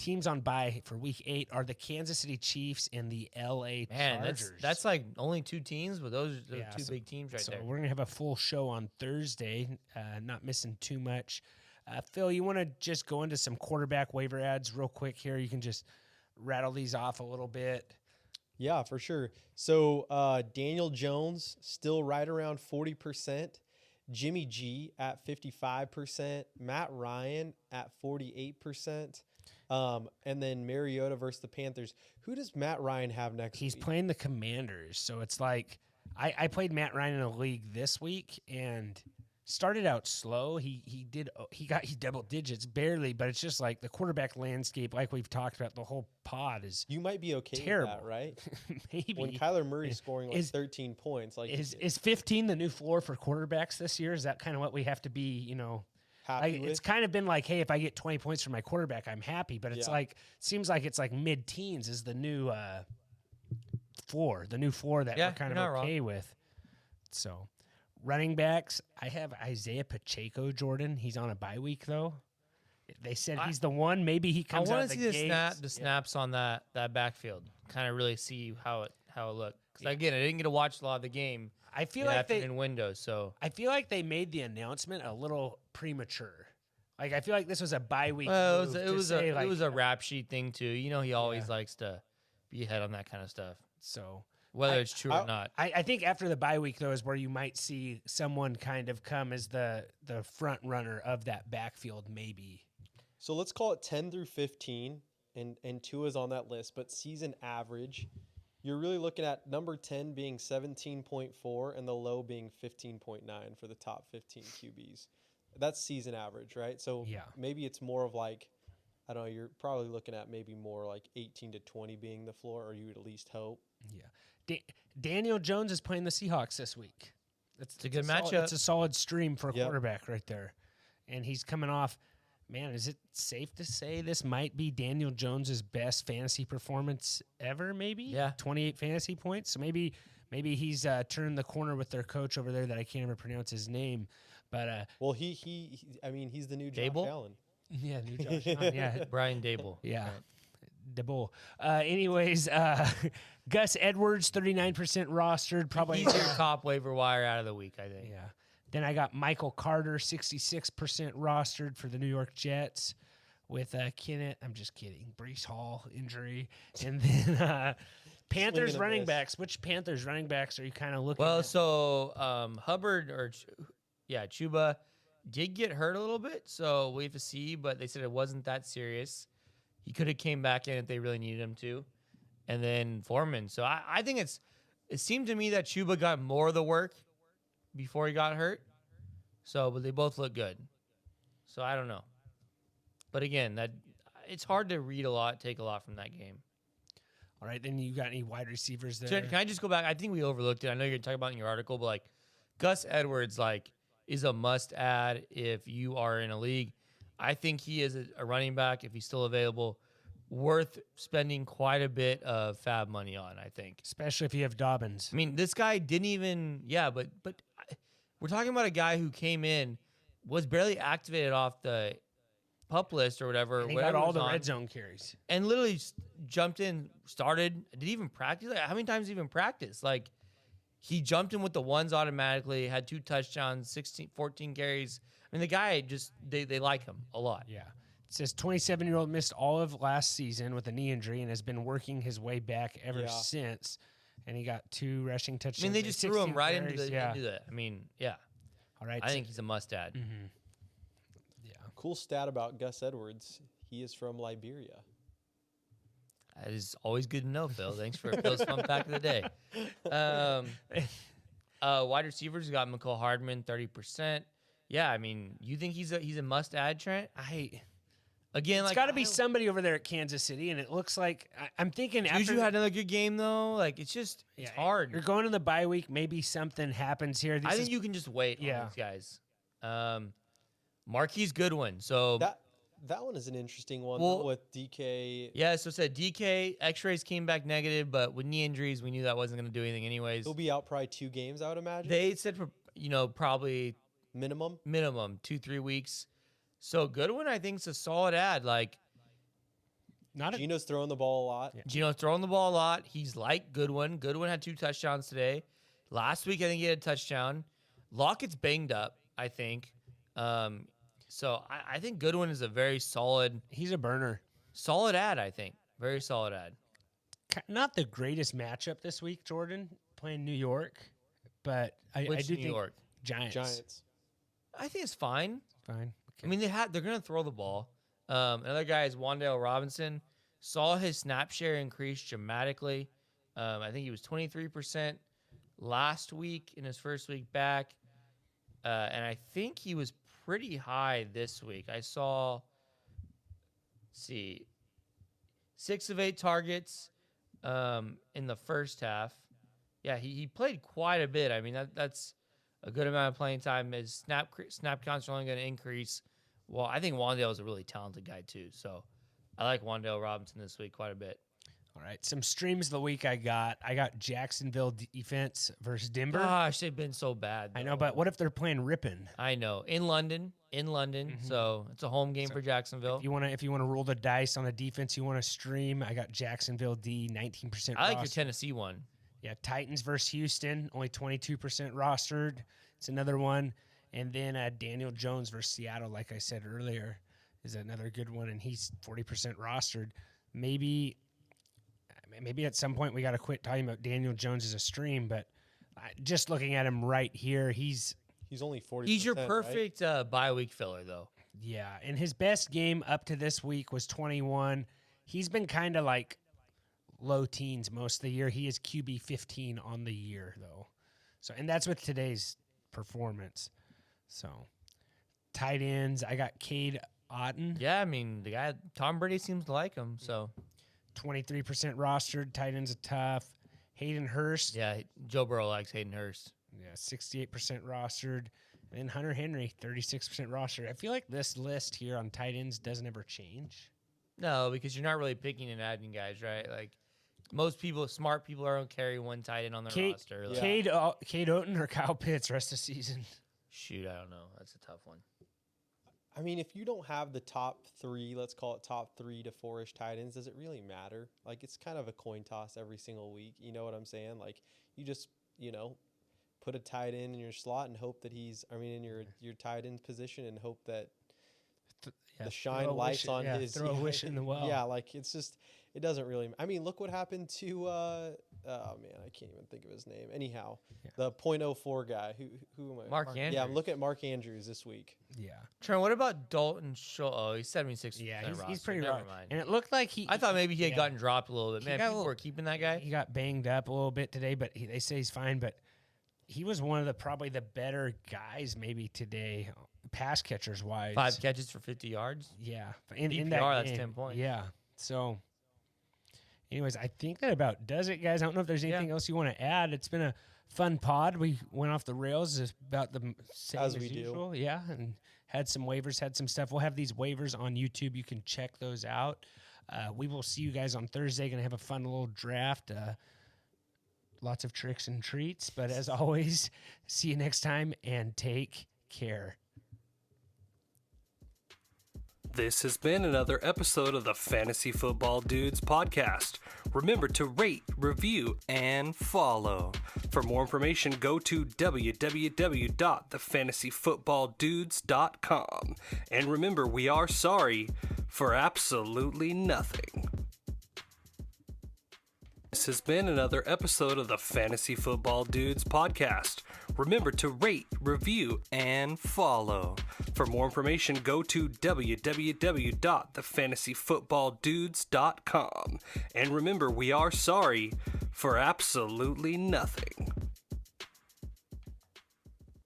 teams on bye for Week 8 are the Kansas City Chiefs and the LA Chargers. That's like only 2 teams, but those are two big teams right there. So we're going to have a full show on Thursday, not missing too much. Phil, you want to just go into some quarterback waiver ads real quick here? You can just rattle these off a little bit. Yeah, for sure. So Daniel Jones still right around 40%. Jimmy G at 55%. Matt Ryan at 48%. And then Mariota versus the Panthers. Who does Matt Ryan have next week? He's playing the Commanders. So it's like I played Matt Ryan in a league this week and started out slow. He got double digits barely, but it's just like the quarterback landscape, like we've talked about, the whole pod is you might be okay terrible. with that, right? Maybe when Kyler Murray's scoring like 13 points, like is 15 the new floor for quarterbacks this year? Is that kind of what we have to be? Happy with? It's kind of been like, hey, if I get 20 points from my quarterback, I'm happy. But it's seems like it's like mid-teens is the new floor, that we're kind of okay with. So. Running backs, I have Isaiah Pacheco, Jordan. He's on a bye week, though. They said he's the one. Maybe he comes out of the gates. I want to see the snaps on that backfield. Kind of really see how it looked. Because, again, I didn't get to watch a lot of the game. I feel like in windows, so. I feel like they made the announcement a little premature. Like, I feel like this was a bye week. Well, it was a rap sheet thing, too. He always likes to be ahead on that kind of stuff. So. Whether it's true or not. I think after the bye week, though, is where you might see someone kind of come as the front runner of that backfield, maybe. So let's call it 10 through 15, and Tua's on that list. But season average, you're really looking at number 10 being 17.4 and the low being 15.9 for the top 15 QBs. That's season average, right? So maybe it's more of like, I don't know, you're probably looking at maybe more like 18 to 20 being the floor, or you would at least hope. Yeah. Daniel Jones is playing the Seahawks this week. It's a good matchup. It's a solid stream for a quarterback right there. And he's coming off, man, is it safe to say this might be Daniel Jones's best fantasy performance ever, maybe? Yeah. 28 fantasy points. So maybe he's turned the corner with their coach over there that I can't ever pronounce his name. But well, he's the new Josh Allen. Yeah, new Josh Allen. Yeah. Brian Dable. Yeah. Dable. Anyways, Gus Edwards, 39% rostered. Probably he's your top waiver wire out of the week, I think. Yeah. Then I got Michael Carter, 66% rostered for the New York Jets with Kenneth. I'm just kidding. Breece Hall injury. And then Panthers running backs. Which Panthers running backs are you kind of looking at? So Hubbard Chuba did get hurt a little bit, so we have to see, but they said it wasn't that serious. He could have came back in if they really needed him to. And then Foreman. So I think it seemed to me that Chuba got more of the work before he got hurt. So, but they both look good. So I don't know. But again, it's hard to read a lot, take a lot from that game. All right, then you got any wide receivers there? Can I just go back? I think we overlooked it. I know you're talking about it in your article, but like Gus Edwards, is a must add if you are in a league. I think he is a running back, if he's still available, worth spending quite a bit of fab money on, I think. Especially if you have Dobbins. I mean, this guy didn't even, but we're talking about a guy who came in, was barely activated off the pup list or whatever. And he got all the red zone carries. And literally jumped in, started, did he even practice? How many times did he even practice? He jumped in with the ones automatically, had 2 touchdowns, 14 carries. I mean, the guy just, they like him a lot. Yeah. It says 27-year-old missed all of last season with a knee injury and has been working his way back ever since. And he got 2 rushing touchdowns. I mean, they just threw him right into the. I mean, yeah. All right. I think he's a must-add. Mm-hmm. Yeah. Cool stat about Gus Edwards. He is from Liberia. That is always good to know, Phil. Thanks for Phil's fun fact of the day. Wide receivers got McCole Hardman, 30%. Yeah, I mean, you think he's a must-add, Trent? It's got to be somebody over there at Kansas City, and it looks like I'm thinking. Juju had another good game though. It's hard. You're going in the bye week. Maybe something happens here. I think you can just wait on these guys. Marquise Goodwin. So that one is an interesting one with DK. Yeah, so it said DK X-rays came back negative, but with knee injuries, we knew that wasn't going to do anything anyways. He'll be out probably 2 games, I would imagine. They said probably minimum 2-3 weeks. So Goodwin, I think, is a solid ad. Geno's throwing the ball a lot. Yeah. Geno's throwing the ball a lot. He's like Goodwin. Goodwin had 2 touchdowns today. Last week, I think he had a touchdown. Lockett's banged up, I think. So I think Goodwin is a very solid. He's a burner. Solid ad, I think. Very solid ad. Not the greatest matchup this week, Jordan, playing New York, but I do think New York? Giants. I think it's fine. Fine. Okay. I mean, they're going to throw the ball. Another guy is Wan'Dale Robinson. Saw his snap share increase dramatically. I think he was 23% last week in his first week back. And I think he was pretty high this week. I saw, 6 of 8 targets in the first half. Yeah, he played quite a bit. I mean, that's a good amount of playing time. His snap counts are only going to increase. Well, I think Wan'Dale is a really talented guy too. So I like Wan'Dale Robinson this week quite a bit. All right, some streams of the week I got Jacksonville defense versus Denver. Gosh, they've been so bad, though. I know, but what if they're playing Ripon? I know. In London. So it's a home game for Jacksonville. If you want to roll the dice on a defense you want to stream, I got Jacksonville D 19%. I like your Tennessee one. Yeah, Titans versus Houston, only 22% rostered. It's another one. And then Daniel Jones versus Seattle, like I said earlier, is another good one, and he's 40% rostered. Maybe at some point we got to quit talking about Daniel Jones as a stream, but just looking at him right here, he's only 40%. He's your perfect bye week filler, though. Yeah, and his best game up to this week was 21. He's been kind of like low teens most of the year. He is QB 15 on the year, though. So, and that's with today's performance. So, tight ends, I got Cade Otton. Yeah, I mean, the guy, Tom Brady seems to like him, so. 23% rostered. Tight ends are tough. Hayden Hurst. Yeah, Joe Burrow likes Hayden Hurst. Yeah, 68% rostered. And then Hunter Henry, 36% rostered. I feel like this list here on tight ends doesn't ever change. No, because you're not really picking and adding guys, right? Like, most people, smart people, are going to carry one tight end on their roster. Like, Cade Otton or Kyle Pitts rest of the season? Shoot, I don't know. That's a tough one. I mean, if you don't have the top 3, let's call it top 3 to 4-ish tight ends, does it really matter? Like, it's kind of a coin toss every single week. You know what I'm saying? Like, you just, put a tight end in your slot and hope that in your tight end position and hope that the shine lights on his. Throw a wish in the well. Yeah, like, it's just, it doesn't really, I mean, look what happened to, I can't even think of his name. Anyhow, the .04 guy. Who am I? Mark Andrews. Yeah, I'm looking at Mark Andrews this week. Yeah. Trent, what about Dalton Schultz? Oh, he's 76%. Yeah, roster. he's pretty Never rough. mind. And it looked like I thought maybe he had gotten dropped a little bit. Man, people were keeping that guy. He got banged up a little bit today, but they say he's fine. But he was one of probably the better guys maybe today, pass catchers wise. 5 catches for 50 yards. Yeah, in that game, that's 10 points. Yeah. So, anyways, I think that about does it, guys. I don't know if there's anything else you want to add. It's been a fun pod. We went off the rails about the same as we usual. Do. Yeah, and had some waivers, had some stuff. We'll have these waivers on YouTube. You can check those out. We will see you guys on Thursday. Going to have a fun little draft. Lots of tricks and treats. But as always, see you next time and take care. This has been another episode of the Fantasy Football Dudes podcast. Remember to rate, review, and follow. For more information, go to www.thefantasyfootballdudes.com. And remember, we are sorry for absolutely nothing. This has been another episode of the Fantasy Football Dudes podcast. Remember to rate, review, and follow. For more information, go to www.thefantasyfootballdudes.com. And remember, we are sorry for absolutely nothing.